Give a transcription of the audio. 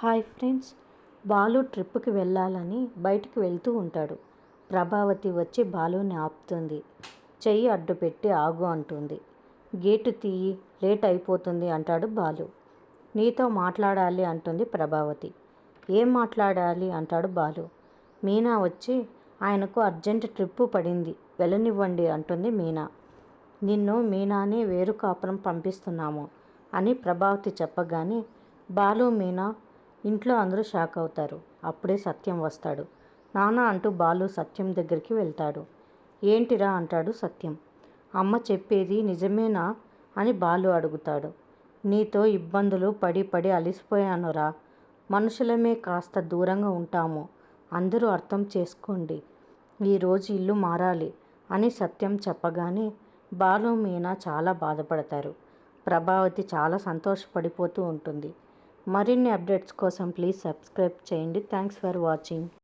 Hi friends. Balu ట్రిప్కి వెళ్ళాలని బయటికి వెళ్తూ ఉంటాడు. ప్రభావతి వచ్చి బాలుని ఆపుతుంది. చెయ్యి అడ్డు పెట్టి ఆగు అంటుంది. గేటు తీయి, లేట్ అయిపోతుంది అంటాడు బాలు. నీతో మాట్లాడాలి అంటుంది ప్రభావతి. ఏం మాట్లాడాలి అంటాడు బాలు. మీనా వచ్చి ఆయనకు అర్జెంట్ ట్రిప్పు పడింది, వెళ్ళనివ్వండి అంటుంది మీనా. నిన్ను మీనాని వేరు కాపురం పంపిస్తున్నాము అని ప్రభావతి చెప్పగానే బాలు మీనా ఇంట్లో అందరూ షాక్ అవుతారు. అప్పుడే సత్యం వస్తాడు. నాన్న అంటూ బాలు సత్యం దగ్గరికి వెళ్తాడు. ఏంటిరా అంటాడు సత్యం. అమ్మ చెప్పేది నిజమేనా అని బాలు అడుగుతాడు. నీతో ఇబ్బందులు పడి పడి అలిసిపోయానురా. మనుషులమే కాస్త దూరంగా ఉంటాము. అందరూ అర్థం చేసుకోండి. ఈరోజు ఇల్లు మారాలి అని సత్యం చెప్పగానే బాలు మీనా చాలా బాధపడతారు. ప్రభావతి చాలా సంతోషపడిపోతూ ఉంటుంది. మరిన్ని అప్డేట్స్ కోసం ప్లీజ్ సబ్స్క్రైబ్ చేయండి. Thanks for watching.